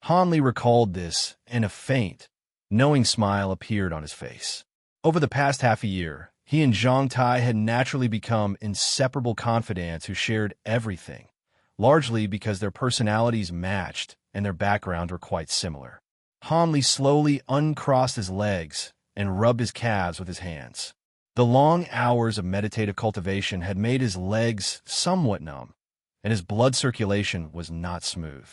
Han Li recalled this, and a faint, knowing smile appeared on his face. Over the past half a year, he and Zhang Tai had naturally become inseparable confidants who shared everything, largely because their personalities matched and their backgrounds were quite similar. Han Li slowly uncrossed his legs and rubbed his calves with his hands. The long hours of meditative cultivation had made his legs somewhat numb, and his blood circulation was not smooth.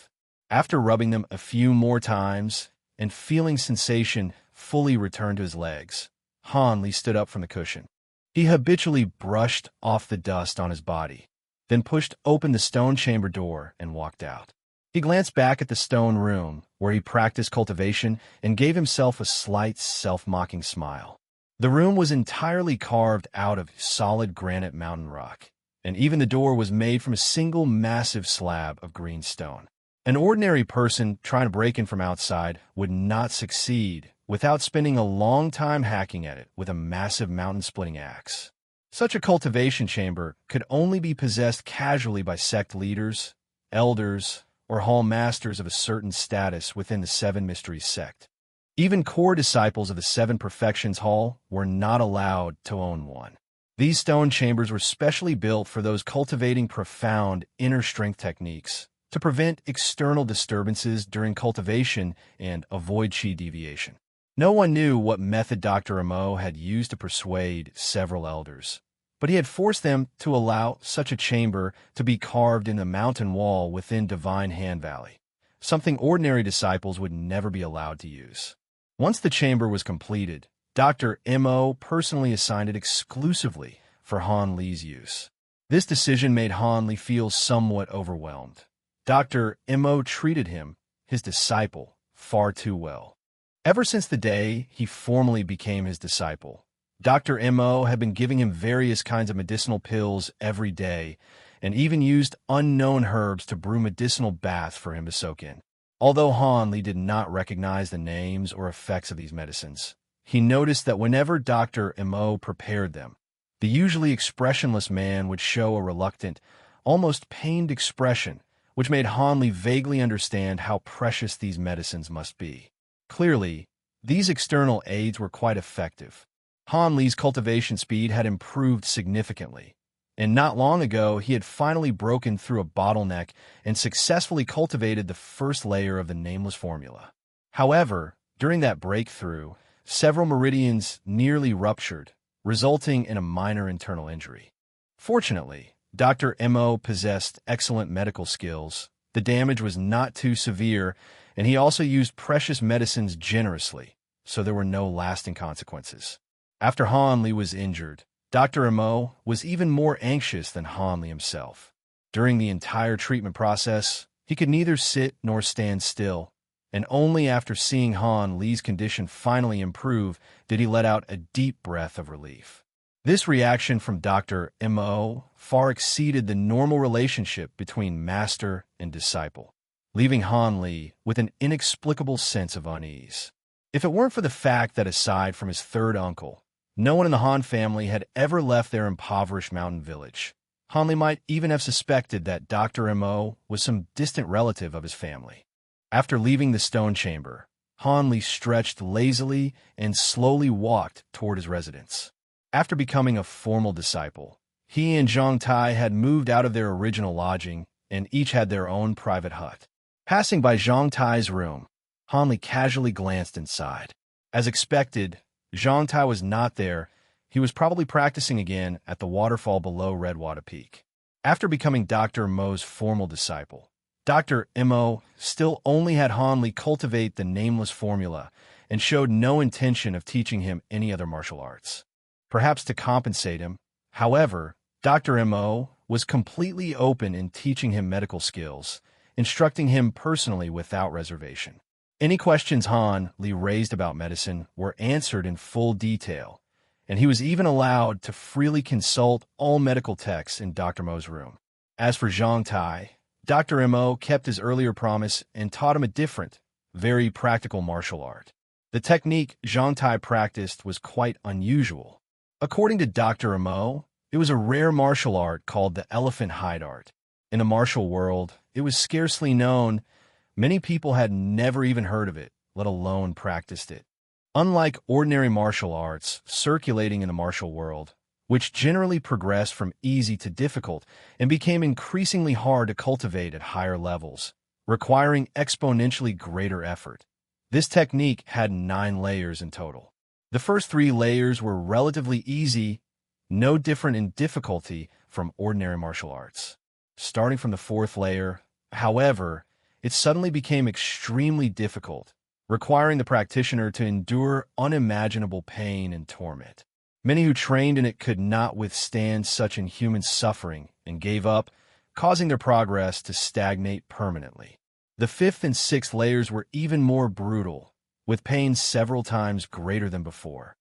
After rubbing them a few more times and feeling sensation fully return to his legs, Han Li stood up from the cushion. He habitually brushed off the dust on his body, then pushed open the stone chamber door and walked out. He glanced back at the stone room where he practiced cultivation and gave himself a slight self-mocking smile. The room was entirely carved out of solid granite mountain rock, and even the door was made from a single massive slab of green stone. An ordinary person trying to break in from outside would not succeed without spending a long time hacking at it with a massive mountain-splitting axe. Such a cultivation chamber could only be possessed casually by sect leaders, elders, or hall masters of a certain status within the Seven Mysteries Sect. Even core disciples of the Seven Perfections Hall were not allowed to own one. These stone chambers were specially built for those cultivating profound inner strength techniques to prevent external disturbances during cultivation and avoid qi deviation. No one knew what method Dr. Mo had used to persuade several elders, but he had forced them to allow such a chamber to be carved in the mountain wall within Divine Hand Valley, something ordinary disciples would never be allowed to use. Once the chamber was completed, Dr. Mo personally assigned it exclusively for Han Li's use. This decision made Han Li feel somewhat overwhelmed. Dr. Mo treated him, his disciple, far too well. Ever since the day he formally became his disciple, Dr. Mo had been giving him various kinds of medicinal pills every day and even used unknown herbs to brew medicinal baths for him to soak in. Although Han Li did not recognize the names or effects of these medicines, he noticed that whenever Dr. Mo prepared them, the usually expressionless man would show a reluctant, almost pained expression, which made Han Li vaguely understand how precious these medicines must be. Clearly, these external aids were quite effective. Han Li's cultivation speed had improved significantly, and not long ago he had finally broken through a bottleneck and successfully cultivated the first layer of the Nameless Formula. However, during that breakthrough, several meridians nearly ruptured, resulting in a minor internal injury. Fortunately, Dr. Mo possessed excellent medical skills. The damage was not too severe, and he also used precious medicines generously, so there were no lasting consequences. After Han Li was injured, Dr. Mo was even more anxious than Han Li himself. During the entire treatment process, he could neither sit nor stand still, and only after seeing Han Li's condition finally improve did he let out a deep breath of relief. This reaction from Dr. Mo far exceeded the normal relationship between master and disciple, leaving Han Li with an inexplicable sense of unease. If it weren't for the fact that aside from his third uncle, no one in the Han family had ever left their impoverished mountain village, Han Li might even have suspected that Dr. Mo was some distant relative of his family. After leaving the stone chamber, Han Li stretched lazily and slowly walked toward his residence. After becoming a formal disciple, he and Zhang Tai had moved out of their original lodging and each had their own private hut. Passing by Zhang Tai's room, Han Li casually glanced inside. As expected, Zhang Tai was not there. He was probably practicing again at the waterfall below Redwater Peak. After becoming Dr. Mo's formal disciple, Dr. Mo still only had Han Li cultivate the Nameless Formula and showed no intention of teaching him any other martial arts. Perhaps to compensate him, however, Dr. Mo was completely open in teaching him medical skills, instructing him personally without reservation. Any questions Han Li raised about medicine were answered in full detail, and he was even allowed to freely consult all medical texts in Dr. Mo's room. As for Zhang Tai, Dr. Mo kept his earlier promise and taught him a different, very practical martial art. The technique Zhang Tai practiced was quite unusual. According to Dr. Mo, it was a rare martial art called the elephant hide art. In the martial world, it was scarcely known, Many people had never even heard of it, let alone practiced it. Unlike ordinary martial arts circulating in the martial world, which generally progressed from easy to difficult and became increasingly hard to cultivate at higher levels, requiring exponentially greater effort. This technique had 9 layers in total. The first 3 layers were relatively easy, no different in difficulty from ordinary martial arts. Starting from the 4th layer, however, it suddenly became extremely difficult, requiring the practitioner to endure unimaginable pain and torment. Many who trained in it could not withstand such inhuman suffering and gave up, causing their progress to stagnate permanently. The 5th and 6th layers were even more brutal, with pain several times greater than before.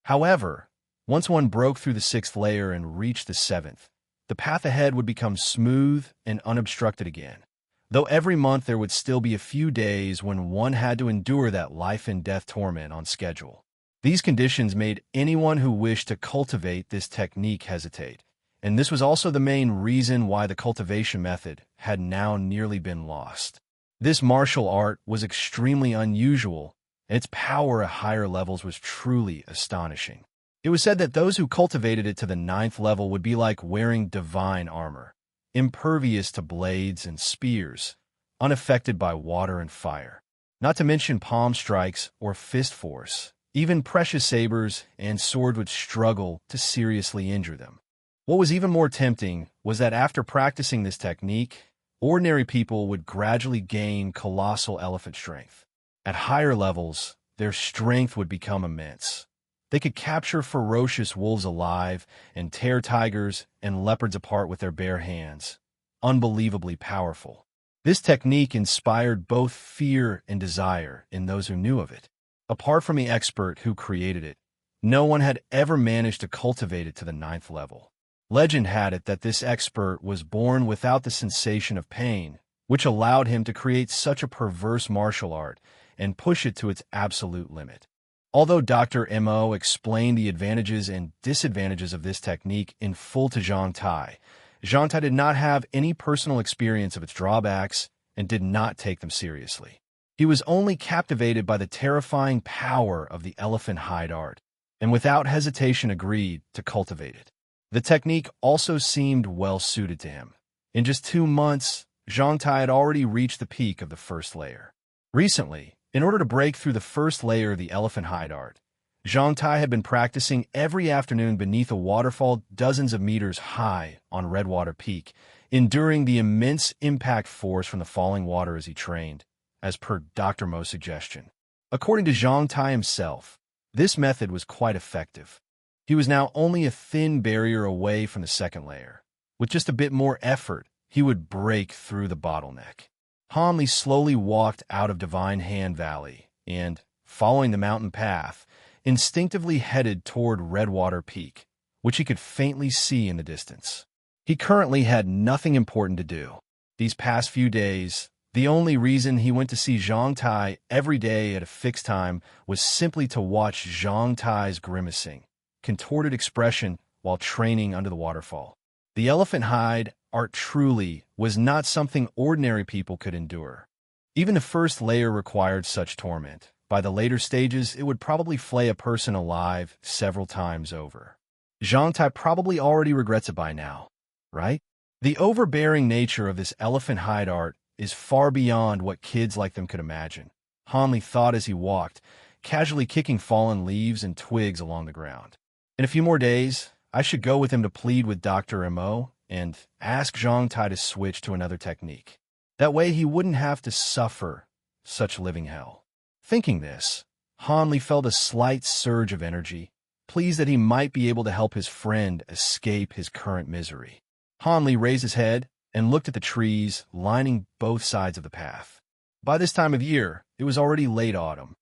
However, once one broke through the 6th layer and reached the 7th, the path ahead would become smooth and unobstructed again, though every month there would still be a few days when one had to endure that life-and-death torment on schedule. These conditions made anyone who wished to cultivate this technique hesitate, and this was also the main reason why the cultivation method had now nearly been lost. This martial art was extremely unusual, and its power at higher levels was truly astonishing. It was said that those who cultivated it to the 9th level would be like wearing divine armor, impervious to blades and spears, unaffected by water and fire. Not to mention palm strikes or fist force. Even precious sabers and sword would struggle to seriously injure them. What was even more tempting was that after practicing this technique, ordinary people would gradually gain colossal elephant strength. At higher levels, their strength would become immense. They could capture ferocious wolves alive and tear tigers and leopards apart with their bare hands. Unbelievably powerful. This technique inspired both fear and desire in those who knew of it. Apart from the expert who created it, no one had ever managed to cultivate it to the 9th level. Legend had it that this expert was born without the sensation of pain, which allowed him to create such a perverse martial art and push it to its absolute limit. Although Dr. Mo explained the advantages and disadvantages of this technique in full to Xianxia, Xianxia did not have any personal experience of its drawbacks and did not take them seriously. He was only captivated by the terrifying power of the elephant hide art, and without hesitation agreed to cultivate it. The technique also seemed well suited to him. In just 2 months, Xianxia had already reached the peak of the 1st layer. Recently, in order to break through the 1st layer of the elephant hide art, Xianxia had been practicing every afternoon beneath a waterfall dozens of meters high on Redwater Peak, enduring the immense impact force from the falling water as he trained, as per Dr. Mo's suggestion. According to Xianxia himself, this method was quite effective. He was now only a thin barrier away from the 2nd layer. With just a bit more effort, he would break through the bottleneck. Hanli slowly walked out of Divine Hand Valley and, following the mountain path, instinctively headed toward Redwater Peak, which he could faintly see in the distance. He currently had nothing important to do. These past few days, the only reason he went to see Xianxia every day at a fixed time was simply to watch Xianxia's grimacing, contorted expression while training under the waterfall. The elephant hide art truly was not something ordinary people could endure. Even the 1st layer required such torment. By the later stages, it would probably flay a person alive several times over. Xianxia probably already regrets it by now, right? The overbearing nature of this elephant hide art is far beyond what kids like them could imagine, Hanli thought as he walked, casually kicking fallen leaves and twigs along the ground. In a few more days, I should go with him to plead with Dr. Mo and ask Xianxia to switch to another technique. That way he wouldn't have to suffer such living hell. Thinking this, Hanli felt a slight surge of energy, pleased that he might be able to help his friend escape his current misery. Hanli raised his head and looked at the trees lining both sides of the path. By this time of year, it was already late autumn.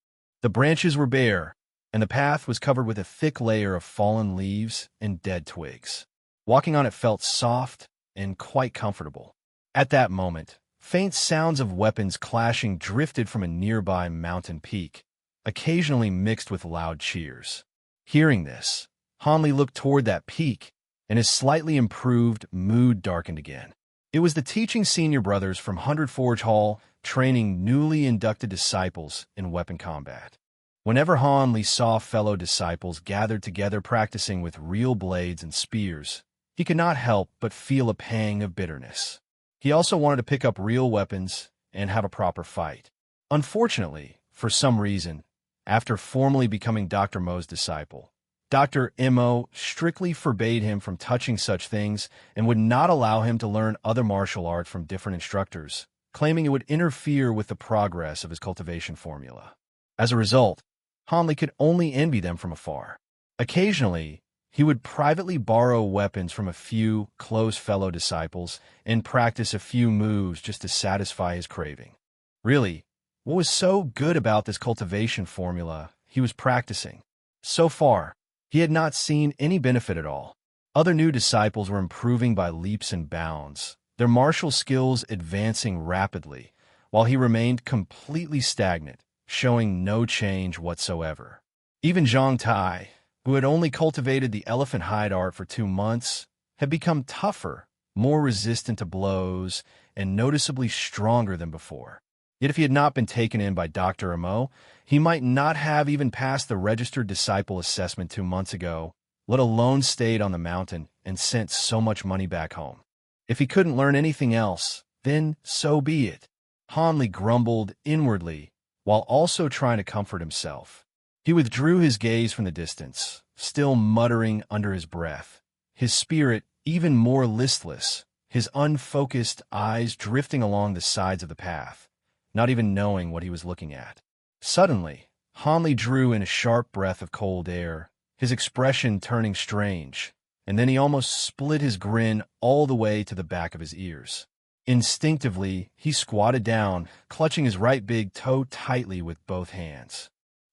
The branches were bare, and the path was covered with a thick layer of fallen leaves and dead twigs. Walking on it felt soft and quite comfortable. At that moment, faint sounds of weapons clashing drifted from a nearby mountain peak, occasionally mixed with loud cheers. Hearing this, Hanli looked toward that peak, and his slightly improved mood darkened again. It was the teaching senior brothers from 100 Forge Hall training newly inducted disciples in weapon combat. Whenever Han Li saw fellow disciples gathered together practicing with real blades and spears, he could not help but feel a pang of bitterness. He also wanted to pick up real weapons and have a proper fight. Unfortunately, for some reason, after formally becoming Dr. Mo's disciple, Dr. Mo strictly forbade him from touching such things and would not allow him to learn other martial arts from different instructors, claiming it would interfere with the progress of his cultivation formula. As a result, Han Li could only envy them from afar. Occasionally, he would privately borrow weapons from a few close fellow disciples and practice a few moves just to satisfy his craving. Really, what was so good about this cultivation formula he was practicing? So far, he had not seen any benefit at all. Other new disciples were improving by leaps and bounds, their martial skills advancing rapidly, while he remained completely stagnant, showing no change whatsoever. Even Zhang Tai, who had only cultivated the elephant hide art for 2 months, had become tougher, more resistant to blows, and noticeably stronger than before. Yet if he had not been taken in by Dr. Mo, he might not have even passed the registered disciple assessment 2 months ago, let alone stayed on the mountain and sent so much money back home. If he couldn't learn anything else, then so be it. Han Li grumbled inwardly, while also trying to comfort himself. He withdrew his gaze from the distance, still muttering under his breath, his spirit even more listless, his unfocused eyes drifting along the sides of the path, not even knowing what he was looking at. Suddenly, Han Li drew in a sharp breath of cold air, his expression turning strange, and then he almost split his grin all the way to the back of his ears. Instinctively, he squatted down, clutching his right big toe tightly with both hands.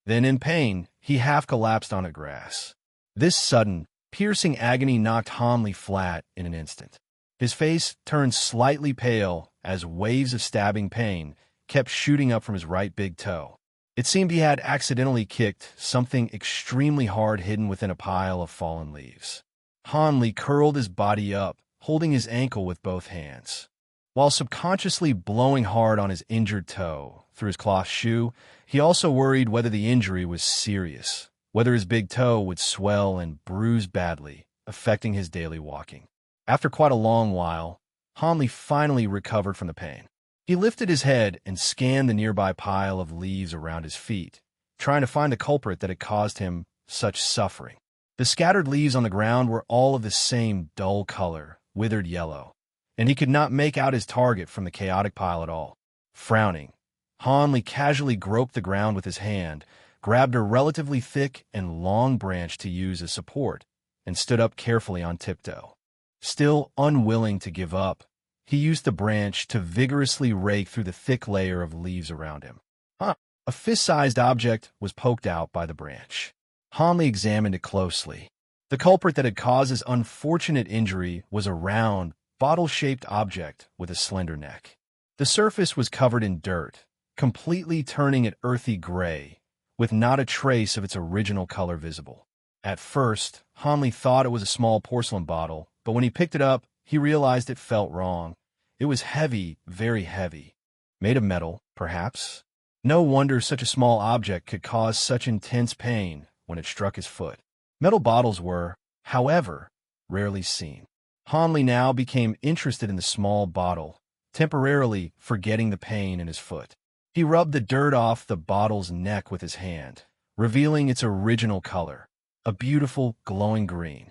Then, in pain, he half collapsed on the grass. This sudden, piercing agony knocked Han Li flat in an instant. His face turned slightly pale as waves of stabbing pain kept shooting up from his right big toe. It seemed he had accidentally kicked something extremely hard hidden within a pile of fallen leaves. Han Li curled his body up, holding his ankle with both hands. While subconsciously blowing hard on his injured toe through his cloth shoe, he also worried whether the injury was serious, whether his big toe would swell and bruise badly, affecting his daily walking. After quite a long while, Han Li finally recovered from the pain. He lifted his head and scanned the nearby pile of leaves around his feet, trying to find the culprit that had caused him such suffering. The scattered leaves on the ground were all of the same dull color, withered yellow, and he could not make out his target from the chaotic pile at all. Frowning, Han Li casually groped the ground with his hand, grabbed a relatively thick and long branch to use as support, and stood up carefully on tiptoe. Still unwilling to give up, he used the branch to vigorously rake through the thick layer of leaves around him. A fist-sized object was poked out by the branch. Han Li examined it closely. The culprit that had caused his unfortunate injury was a round, bottle-shaped object with a slender neck. The surface was covered in dirt, completely turning it earthy gray, with not a trace of its original color visible. At first, Han Li thought it was a small porcelain bottle, but when he picked it up, he realized it felt wrong. It was heavy, very heavy. Made of metal, perhaps? No wonder such a small object could cause such intense pain when it struck his foot. Metal bottles were, however, rarely seen. Han Li now became interested in the small bottle, temporarily forgetting the pain in his foot. He rubbed the dirt off the bottle's neck with his hand, revealing its original color, a beautiful, glowing green.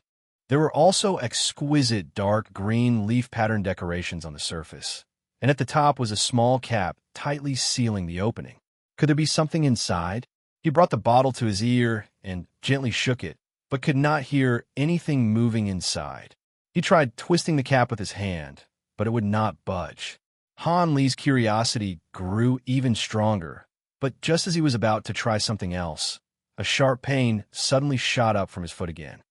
There were also exquisite dark green leaf pattern decorations on the surface, and at the top was a small cap tightly sealing the opening. Could there be something inside? He brought the bottle to his ear and gently shook it, but could not hear anything moving inside. He tried twisting the cap with his hand, but it would not budge. Han Li's curiosity grew even stronger, but just as he was about to try something else, a sharp pain suddenly shot up from his foot again.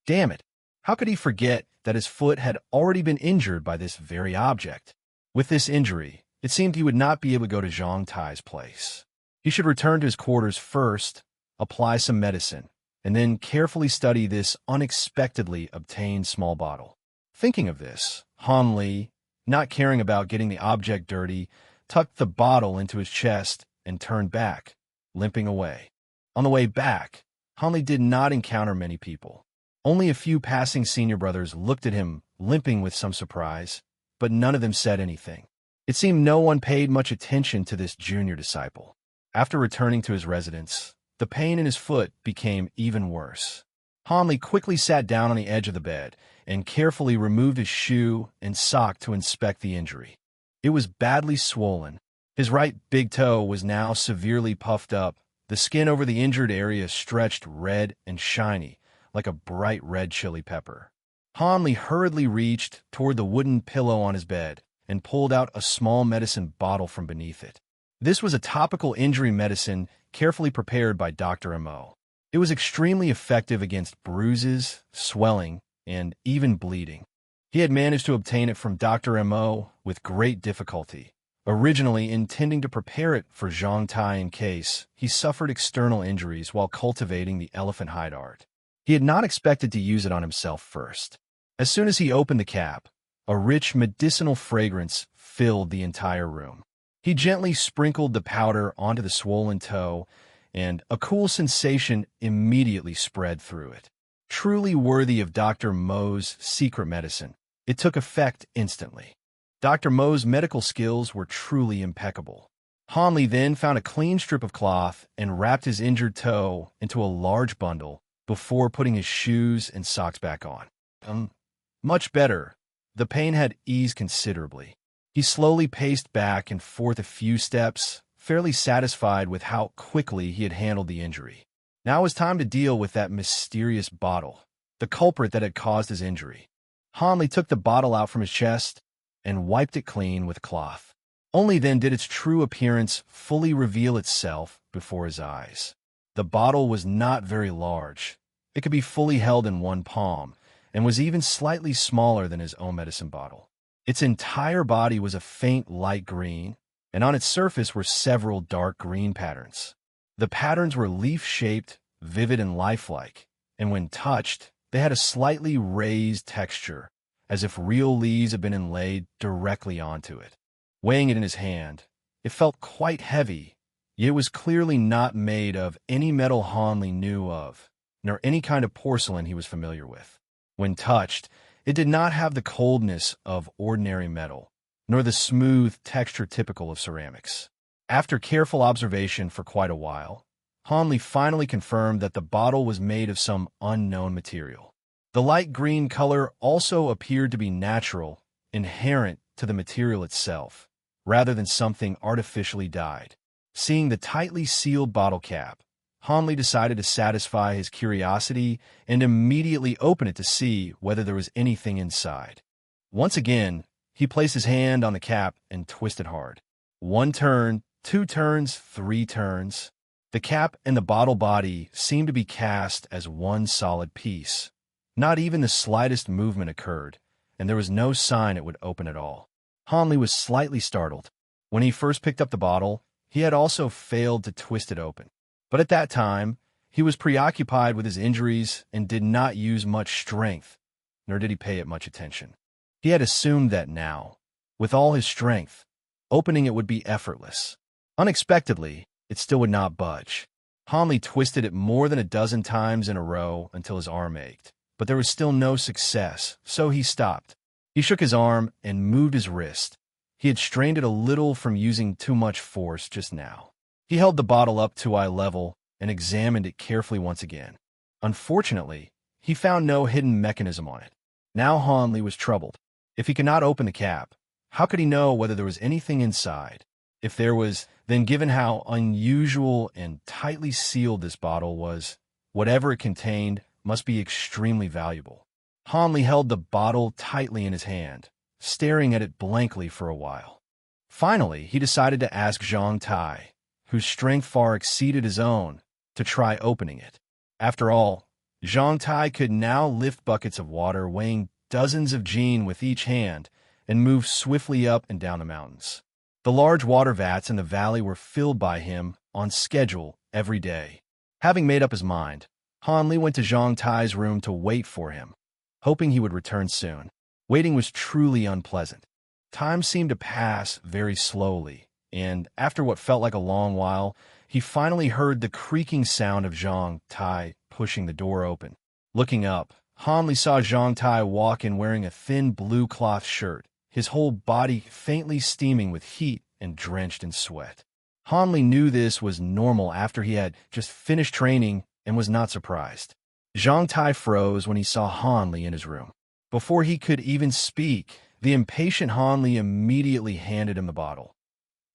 Damn it! How could he forget that his foot had already been injured by this very object? With this injury, it seemed he would not be able to go to Zhang Tai's place. He should return to his quarters first, apply some medicine, and then carefully study this unexpectedly obtained small bottle. Thinking of this, Han Li, not caring about getting the object dirty, tucked the bottle into his chest and turned back, limping away. On the way back, Hanli did not encounter many people. Only a few passing senior brothers looked at him, limping with some surprise, but none of them said anything. It seemed no one paid much attention to this junior disciple. After returning to his residence, the pain in his foot became even worse. Hanli quickly sat down on the edge of the bed and carefully removed his shoe and sock to inspect the injury. It was badly swollen. His right big toe was now severely puffed up. The skin over the injured area stretched red and shiny, like a bright red chili pepper. Hanli hurriedly reached toward the wooden pillow on his bed and pulled out a small medicine bottle from beneath it. This was a topical injury medicine carefully prepared by Dr. Mo. It was extremely effective against bruises, swelling, and even bleeding. He had managed to obtain it from Dr. Mo with great difficulty, originally intending to prepare it for Zhang Tai in case he suffered external injuries while cultivating the elephant hide art. He had not expected to use it on himself first. As soon as he opened the cap, a rich medicinal fragrance filled the entire room. He gently sprinkled the powder onto the swollen toe, and a cool sensation immediately spread through it. Truly worthy of Dr. Mo's secret medicine, it took effect instantly. Dr. Mo's medical skills were truly impeccable. Hanli then found a clean strip of cloth and wrapped his injured toe into a large bundle before putting his shoes and socks back on. Much better. The pain had eased considerably. He slowly paced back and forth a few steps, fairly satisfied with how quickly he had handled the injury. Now it was time to deal with that mysterious bottle, the culprit that had caused his injury. Hanli took the bottle out from his chest and wiped it clean with a cloth. Only then did its true appearance fully reveal itself before his eyes. The bottle was not very large. It could be fully held in one palm, and was even slightly smaller than his own medicine bottle. Its entire body was a faint light green, and on its surface were several dark green patterns. The patterns were leaf-shaped, vivid and lifelike, and when touched, they had a slightly raised texture, as if real leaves had been inlaid directly onto it. Weighing it in his hand, it felt quite heavy, yet it was clearly not made of any metal Hanli knew of, nor any kind of porcelain he was familiar with. When touched, it did not have the coldness of ordinary metal, nor the smooth texture typical of ceramics. After careful observation for quite a while, Hanli finally confirmed that the bottle was made of some unknown material. The light green color also appeared to be natural, inherent to the material itself, rather than something artificially dyed. Seeing the tightly sealed bottle cap, Hanli decided to satisfy his curiosity and immediately open it to see whether there was anything inside. Once again, he placed his hand on the cap and twisted hard. 1 turn, 2 turns, 3 turns. The cap and the bottle body seemed to be cast as one solid piece. Not even the slightest movement occurred, and there was no sign it would open at all. Hanli was slightly startled. When he first picked up the bottle, he had also failed to twist it open. But at that time, he was preoccupied with his injuries and did not use much strength, nor did he pay it much attention. He had assumed that now, with all his strength, opening it would be effortless. Unexpectedly, it still would not budge. Hanli twisted it more than a dozen times in a row until his arm ached, but there was still no success, so he stopped. He shook his arm and moved his wrist. He had strained it a little from using too much force just now. He held the bottle up to eye level and examined it carefully once again. Unfortunately, he found no hidden mechanism on it. Now Hanli was troubled. If he could not open the cap, how could he know whether there was anything inside? If there was, then given how unusual and tightly sealed this bottle was, whatever it contained must be extremely valuable. Hanli held the bottle tightly in his hand, staring at it blankly for a while. Finally, he decided to ask Zhang Tai, whose strength far exceeded his own, to try opening it. After all, Zhang Tai could now lift buckets of water weighing dozens of jin with each hand and move swiftly up and down the mountains. The large water vats in the valley were filled by him on schedule every day. Having made up his mind, Hanli went to Zhang Tai's room to wait for him, hoping he would return soon. Waiting was truly unpleasant. Time seemed to pass very slowly, and after what felt like a long while, he finally heard the creaking sound of Zhang Tai pushing the door open. Looking up, Han saw Zhang Tai walk in wearing a thin blue cloth shirt, his whole body faintly steaming with heat and drenched in sweat. Han knew this was normal after he had just finished training and was not surprised. Zhang Tai froze when he saw Han in his room. Before he could even speak, the impatient Han immediately handed him the bottle.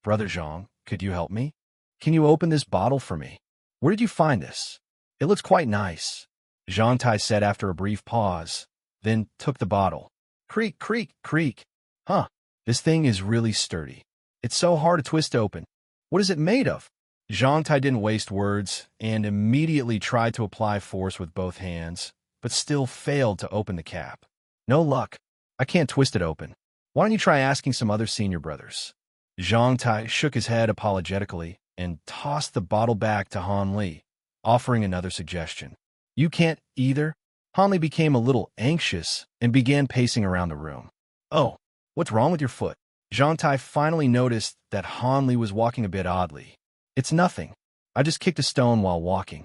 "Brother Zhang, could you help me? Can you open this bottle for me? Where did you find this? It looks quite nice," Zhang Tai said after a brief pause, then took the bottle. "Creak, creak, creak. Huh, this thing is really sturdy. It's so hard to twist open. What is it made of?" Zhang Tai didn't waste words and immediately tried to apply force with both hands, but still failed to open the cap. "No luck. I can't twist it open. Why don't you try asking some other senior brothers?" Zhang Tai shook his head apologetically and tossed the bottle back to Han Li, offering another suggestion. "You can't either?" Han Li became a little anxious and began pacing around the room. "Oh, what's wrong with your foot?" Zhang Tai finally noticed that Han Li was walking a bit oddly. "It's nothing. I just kicked a stone while walking."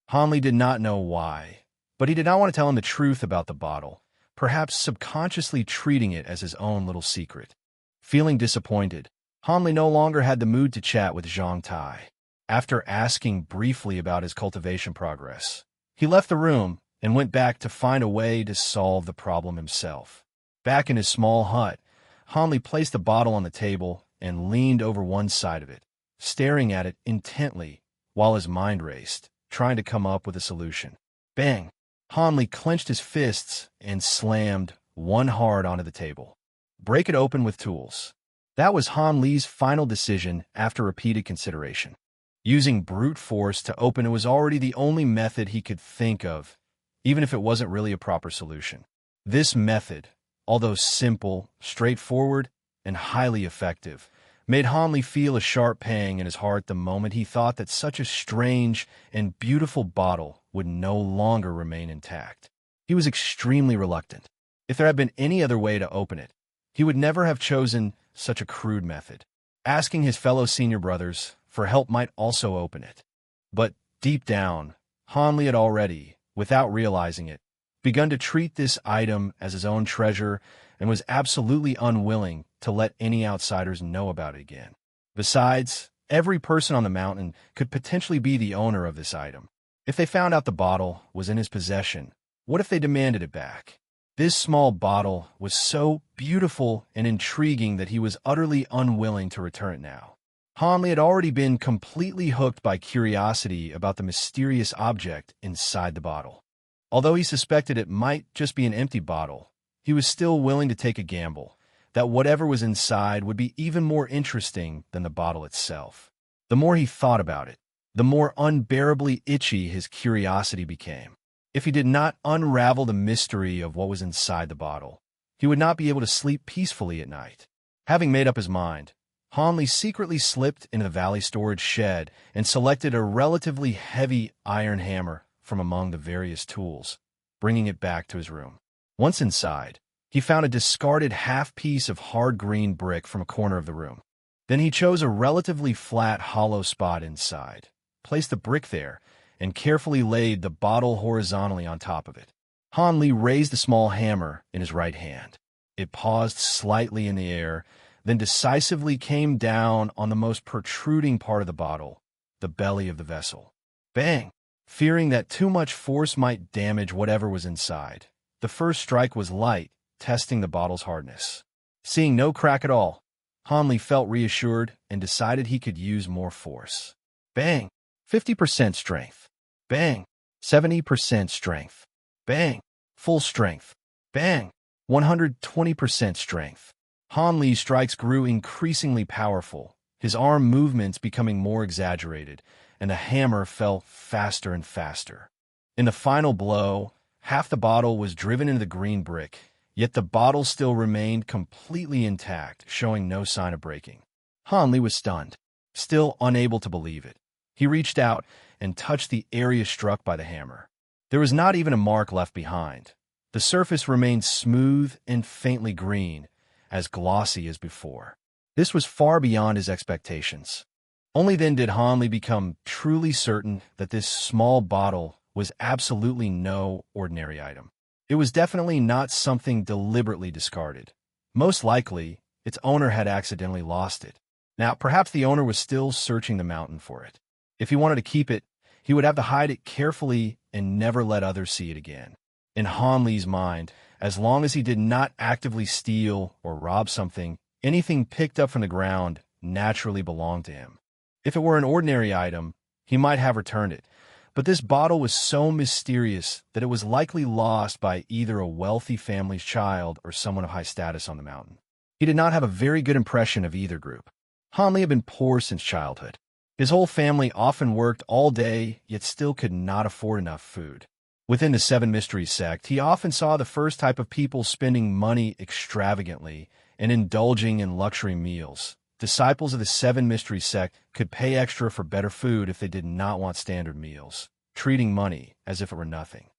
Han Li did not know why, but he did not want to tell him the truth about the bottle, perhaps subconsciously treating it as his own little secret. Feeling disappointed, Han Li no longer had the mood to chat with Zhang Tai. After asking briefly about his cultivation progress, he left the room and went back to find a way to solve the problem himself. Back in his small hut, Han Li placed the bottle on the table and leaned over one side of it, staring at it intently while his mind raced, trying to come up with a solution. Bang! Han Li clenched his fists and slammed one hard onto the table. "Break it open with tools." That was Han Li's final decision after repeated consideration. Using brute force to open it was already the only method he could think of, even if it wasn't really a proper solution. This method, although simple, straightforward, and highly effective, made Han Li feel a sharp pang in his heart the moment he thought that such a strange and beautiful bottle would no longer remain intact. He was extremely reluctant. If there had been any other way to open it, he would never have chosen such a crude method. Asking his fellow senior brothers for help might also open it. But deep down, Han Li had already, without realizing it, begun to treat this item as his own treasure and was absolutely unwilling to let any outsiders know about it again. Besides, every person on the mountain could potentially be the owner of this item. If they found out the bottle was in his possession, what if they demanded it back? This small bottle was so beautiful and intriguing that he was utterly unwilling to return it now. Han Li had already been completely hooked by curiosity about the mysterious object inside the bottle. Although he suspected it might just be an empty bottle, he was still willing to take a gamble that whatever was inside would be even more interesting than the bottle itself. The more he thought about it, the more unbearably itchy his curiosity became. If he did not unravel the mystery of what was inside the bottle, he would not be able to sleep peacefully at night. Having made up his mind, Han Li secretly slipped into the valley storage shed and selected a relatively heavy iron hammer from among the various tools, bringing it back to his room. Once inside, he found a discarded half-piece of hard green brick from a corner of the room. Then he chose a relatively flat, hollow spot inside, placed the brick there, and carefully laid the bottle horizontally on top of it. Han Li raised the small hammer in his right hand. It paused slightly in the air, then decisively came down on the most protruding part of the bottle, the belly of the vessel. Bang! Fearing that too much force might damage whatever was inside, the first strike was light, testing the bottle's hardness. Seeing no crack at all, Han Li felt reassured and decided he could use more force. Bang! 50% strength. Bang! 70% strength. Bang! Full strength. Bang! 120% strength. Han Li's strikes grew increasingly powerful, his arm movements becoming more exaggerated, and the hammer fell faster and faster. In the final blow, half the bottle was driven into the green brick, yet the bottle still remained completely intact, showing no sign of breaking. Han Li was stunned, still unable to believe it. He reached out and touched the area struck by the hammer. There was not even a mark left behind. The surface remained smooth and faintly green, as glossy as before. This was far beyond his expectations. Only then did Hanli become truly certain that this small bottle was absolutely no ordinary item. It was definitely not something deliberately discarded. Most likely, its owner had accidentally lost it. Now, perhaps the owner was still searching the mountain for it. If he wanted to keep it, he would have to hide it carefully and never let others see it again. In Hanli's mind, as long as he did not actively steal or rob something, anything picked up from the ground naturally belonged to him. If it were an ordinary item, he might have returned it, but this bottle was so mysterious that it was likely lost by either a wealthy family's child or someone of high status on the mountain. He did not have a very good impression of either group. Hanli had been poor since childhood. His whole family often worked all day, yet still could not afford enough food. Within the Seven Mysteries Sect, he often saw the first type of people spending money extravagantly and indulging in luxury meals. Disciples of the Seven Mysteries Sect could pay extra for better food if they did not want standard meals, treating money as if it were nothing.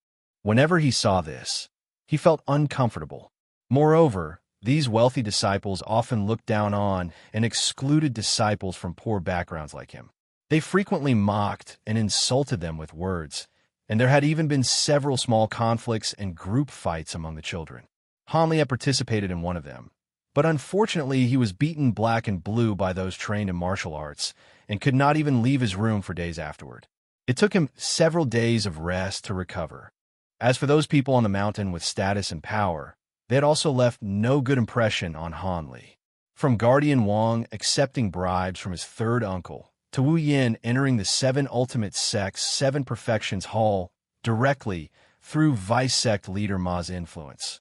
Whenever he saw this, he felt uncomfortable. Moreover, these wealthy disciples often looked down on and excluded disciples from poor backgrounds like him. They frequently mocked and insulted them with words, and there had even been several small conflicts and group fights among the children. Hanli had participated in one of them, but unfortunately he was beaten black and blue by those trained in martial arts and could not even leave his room for days afterward. It took him several days of rest to recover. As for those people on the mountain with status and power, they had also left no good impression on Hanli. From Guardian Wang accepting bribes from his third uncle, to Wu Yin entering the Seven Ultimate Sect's Seven Perfections Hall directly through Vice Sect leader Ma's influence.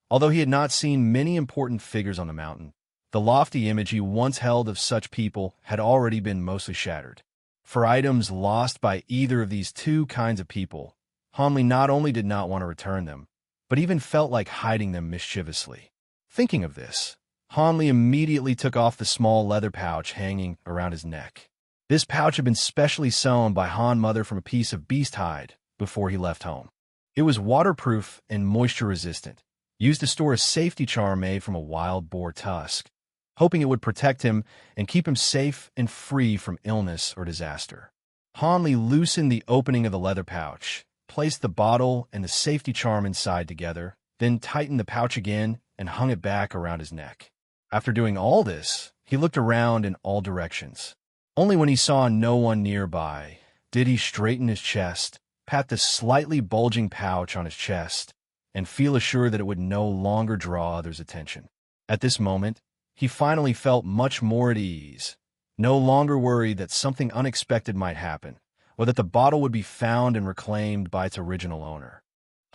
Although he had not seen many important figures on the mountain, the lofty image he once held of such people had already been mostly shattered. For items lost by either of these two kinds of people, Hanli not only did not want to return them, but even felt like hiding them mischievously. Thinking of this, Hanli immediately took off the small leather pouch hanging around his neck. This pouch had been specially sewn by Han Mother from a piece of beast hide before he left home. It was waterproof and moisture-resistant, used to store a safety charm made from a wild boar tusk, hoping it would protect him and keep him safe and free from illness or disaster. Hanli loosened the opening of the leather pouch, placed the bottle and the safety charm inside together, then tightened the pouch again and hung it back around his neck. After doing all this, he looked around in all directions. Only when he saw no one nearby did he straighten his chest, pat the slightly bulging pouch on his chest, and feel assured that it would no longer draw others' attention. At this moment, he finally felt much more at ease, no longer worried that something unexpected might happen, or that the bottle would be found and reclaimed by its original owner.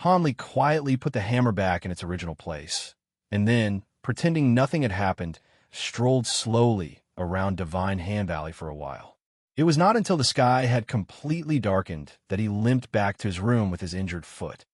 Hanli quietly put the hammer back in its original place, and then, pretending nothing had happened, strolled slowly around Divine Hand Valley for a while. It was not until the sky had completely darkened that he limped back to his room with his injured foot.